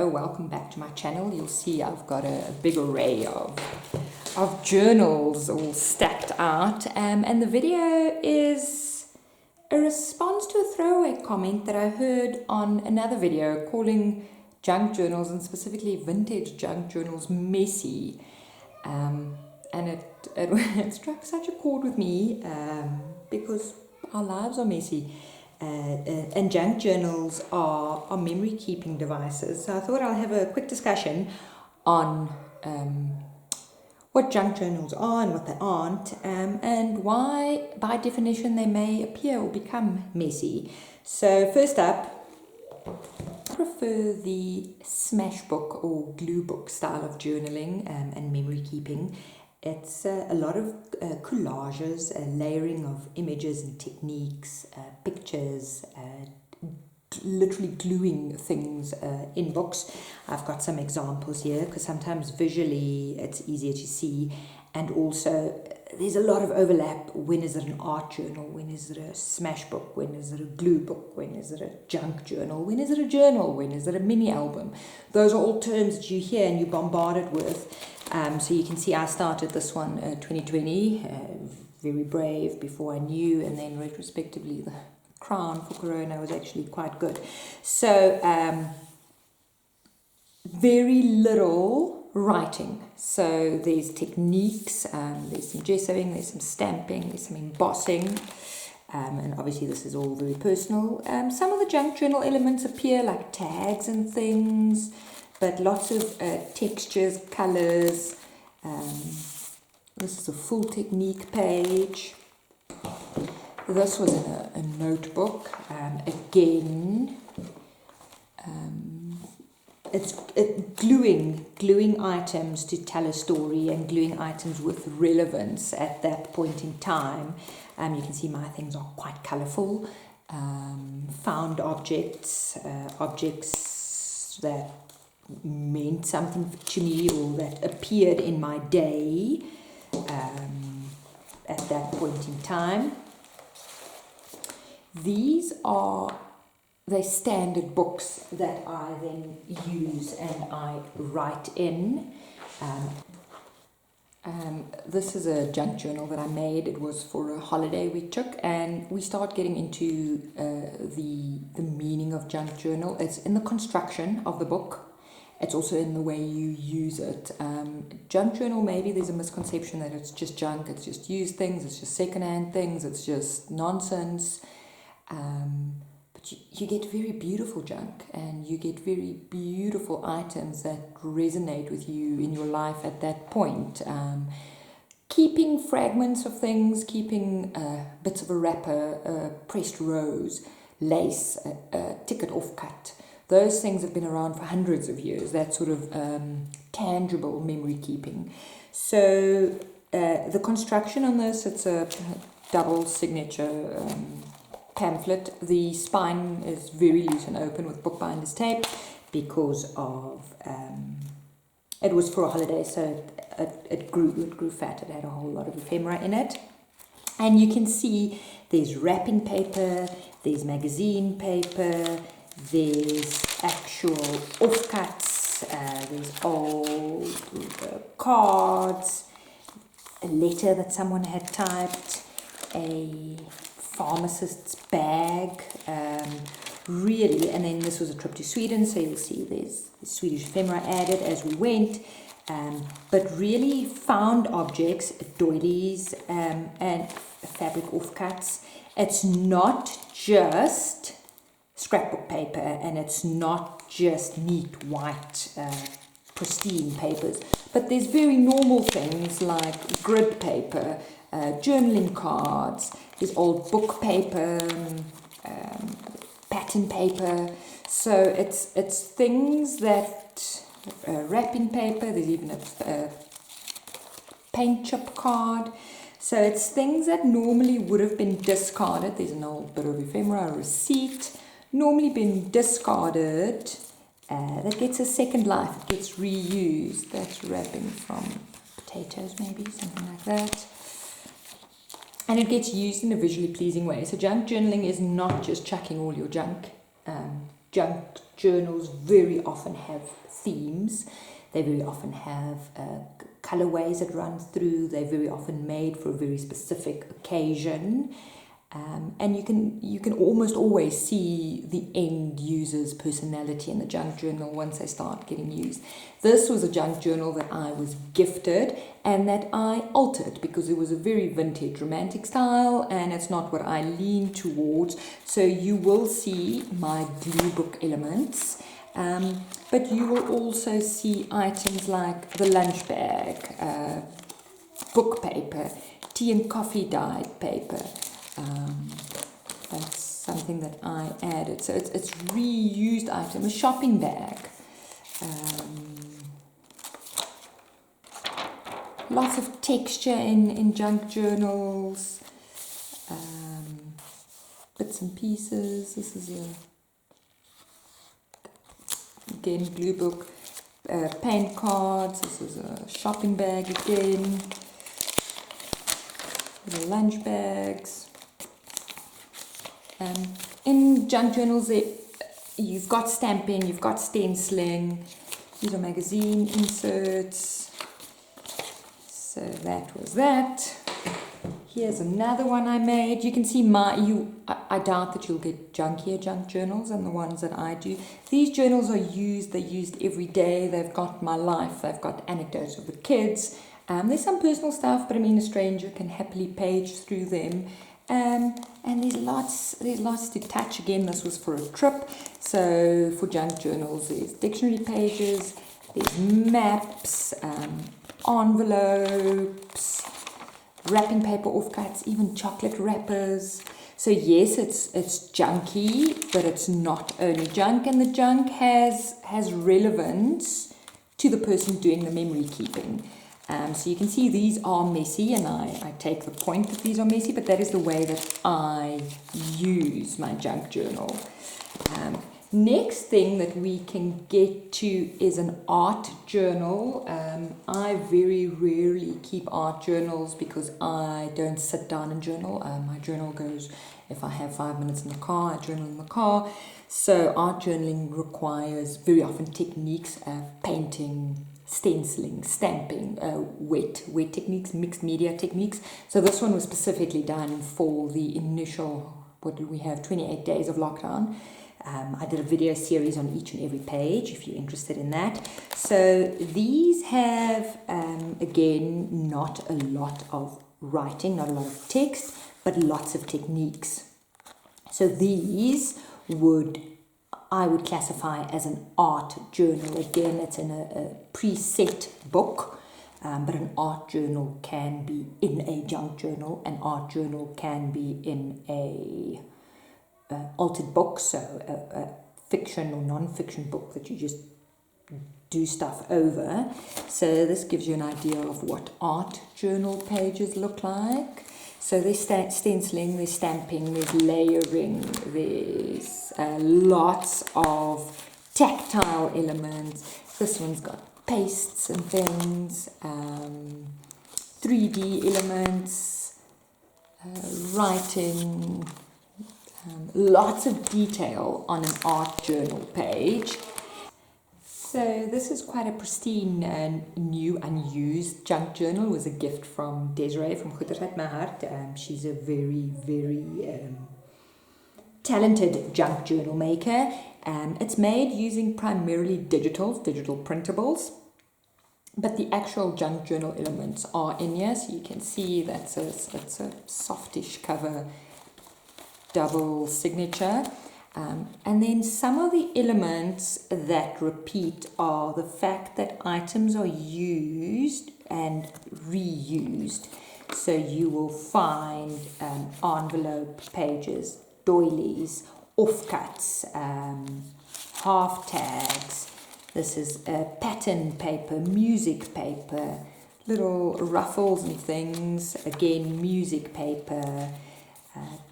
welcome back to my channel. You'll see I've got a big array of journals all stacked out, and the video is a response to a throwaway comment that I heard on another video calling junk journals, and specifically vintage junk journals, messy, and it struck such a chord with me because our lives are messy. And junk journals are memory keeping devices. So I thought I'll have a quick discussion on what junk journals are and what they aren't, and why by definition they may appear or become messy. So first up, I prefer the Smashbook or gluebook style of journaling and memory keeping. It's a lot of collages, layering of images and techniques, pictures, literally gluing things in books. I've got some examples here because sometimes visually it's easier to see, and also there's a lot of overlap. When is it an art journal? When is it a Smashbook? When is it a glue book? When is it a junk journal? When is it a journal? When is it a mini album? Those are all terms that you hear and you're bombarded with. So you can see I started this one 2020, very brave before I knew, and then retrospectively the crown for Corona was actually quite good. So very little writing. So there's techniques, there's some gessoing, there's some stamping, there's some embossing, and obviously this is all very personal. Some of the junk journal elements appear like tags and things, but lots of textures, colors. This is a full technique page. This was in a notebook. Again, it's gluing items to tell a story and gluing items with relevance at that point in time. You can see my things are quite colourful. Found objects, objects that meant something to me or that appeared in my day at that point in time. These are the standard books that I then use and I write in. This is a junk journal that I made. It was for a holiday we took, and we start getting into the meaning of junk journal. It's in the construction of the book. It's also in the way you use it. Junk journal, maybe there's a misconception that it's just junk, it's just used things, it's just secondhand things, it's just nonsense. But you get very beautiful junk, and you get very beautiful items that resonate with you in your life at that point. Keeping fragments of things, keeping bits of a wrapper, pressed rose, lace, a ticket offcut. Those things have been around for hundreds of years, that sort of tangible memory keeping. So the construction on this, it's a double signature pamphlet. The spine is very loose and open with bookbinder's tape because of it was for a holiday, so it grew fat. It had a whole lot of ephemera in it, and you can see there's wrapping paper, there's magazine paper, there's actual offcuts, there's old cards, a letter that someone had typed, a pharmacist's bag, really, and then this was a trip to Sweden, so you'll see there's Swedish ephemera added as we went, but really found objects, doilies, and fabric offcuts. It's not just scrapbook paper, and it's not just neat white pristine papers, but there's very normal things like grid paper, journaling cards, there's old book paper, pattern paper. So it's things that wrapping paper, there's even a paint chip card. So it's things that normally would have been discarded. There's an old bit of ephemera, a receipt, normally been discarded, that gets a second life, it gets reused. That's wrapping from potatoes, maybe, something like that. And it gets used in a visually pleasing way. So junk journaling is not just chucking all your junk junk journals very often have themes. They very often have colorways that run through. They're very often made for a very specific occasion. And you can almost always see the end user's personality in the junk journal once they start getting used. This was a junk journal that I was gifted and that I altered because it was a very vintage romantic style and it's not what I lean towards. So you will see my glue book elements, but you will also see items like the lunch bag, book paper, tea and coffee dyed paper. That's something that I added. So it's reused item, a shopping bag. Lots of texture in junk journals. Bits and pieces. This is again glue book. Paint cards. This is a shopping bag again. Little lunch bags. In junk journals, you've got stamping, you've got stenciling. These are magazine inserts. So that was that. Here's another one I made. You can see I doubt that you'll get junkier junk journals than the ones that I do. These journals are used, they're used every day. They've got my life, they've got anecdotes of the kids. There's some personal stuff, but I mean a stranger can happily page through them. And there's lots to touch. Again, this was for a trip. So for junk journals, there's dictionary pages, there's maps, envelopes, wrapping paper offcuts, even chocolate wrappers. So yes, it's junky, but it's not only junk, and the junk has relevance to the person doing the memory keeping. So you can see these are messy, and I take the point that these are messy, but that is the way that I use my junk journal. Next thing that we can get to is an art journal. I very rarely keep art journals because I don't sit down and journal. My journal goes, if I have 5 minutes in the car, I journal in the car. So art journaling requires very often techniques, painting, stenciling, stamping, wet techniques, mixed media techniques. So this one was specifically done for the initial, 28 days of lockdown. I did a video series on each and every page if you're interested in that. So these have, again, not a lot of writing, not a lot of text, but lots of techniques. So these I would classify as an art journal. Again, it's in a preset book, but an art journal can be in a junk journal. An art journal can be in a altered book, so a fiction or non-fiction book that you just do stuff over. So this gives you an idea of what art journal pages look like. So there's stenciling, there's stamping, there's layering, there's lots of tactile elements. This one's got pastes and things, 3D elements, writing, lots of detail on an art journal page. So this is quite a pristine and new unused junk journal. It was a gift from Desiree from Goederheid My Hart. She's a very, very talented junk journal maker. It's made using primarily digital printables, but the actual junk journal elements are in here. So you can see that's a softish cover, double signature. And then some of the elements that repeat are the fact that items are used and reused. So you will find envelope pages, doilies, offcuts, half tags. This is pattern paper, music paper, little ruffles and things. Again, music paper,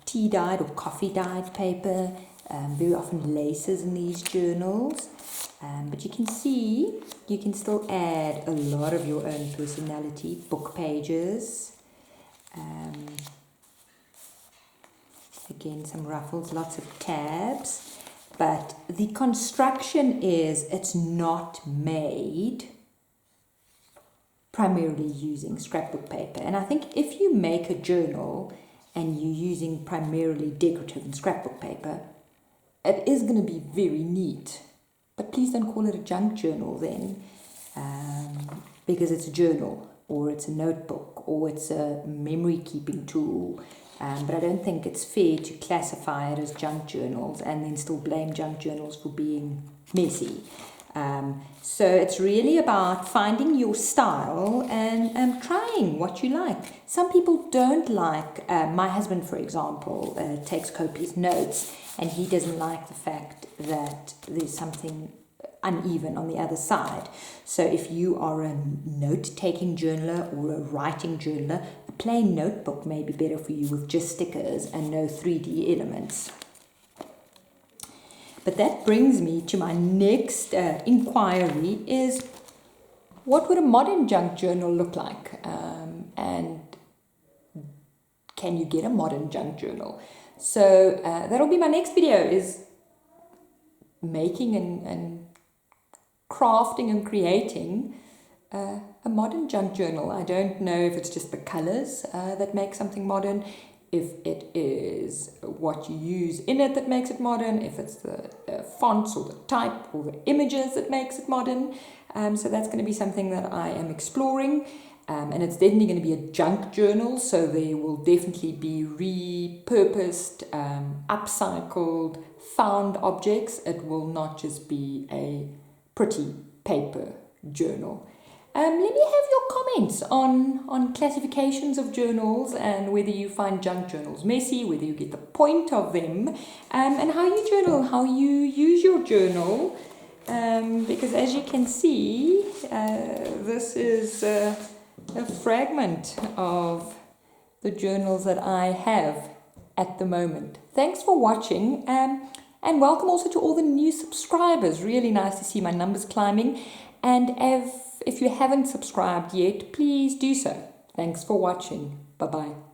tea dyed or coffee dyed paper. Very often laces in these journals, but you can see you can still add a lot of your own personality. Book pages, again some ruffles, lots of tabs, but the construction is it's not made primarily using scrapbook paper. And I think if you make a journal and you're using primarily decorative and scrapbook paper, it is going to be very neat. But please don't call it a junk journal then, because it's a journal, or it's a notebook, or it's a memory keeping tool. But I don't think it's fair to classify it as junk journals and then still blame junk journals for being messy. So it's really about finding your style and trying what you like. Some people don't like, my husband, for example, takes copious notes, and he doesn't like the fact that there's something uneven on the other side. So if you are a note-taking journaler or a writing journaler, a plain notebook may be better for you with just stickers and no 3D elements. But that brings me to my next inquiry is, what would a modern junk journal look like? And can you get a modern junk journal? So that'll be my next video, is making and crafting and creating a modern junk journal. I don't know if it's just the colors that make something modern, if it is what you use in it that makes it modern, if it's the fonts or the type or the images that makes it modern. So that's going to be something that I am exploring. And it's definitely going to be a junk journal, so there will definitely be repurposed, upcycled, found objects. It will not just be a pretty paper journal. Let me have your comments on classifications of journals, and whether you find junk journals messy, whether you get the point of them, and how you journal, how you use your journal. Because as you can see, this is a fragment of the journals that I have at the moment. Thanks for watching, and welcome also to all the new subscribers. Really nice to see my numbers climbing. And if you haven't subscribed yet, please do so. Thanks for watching. Bye-bye.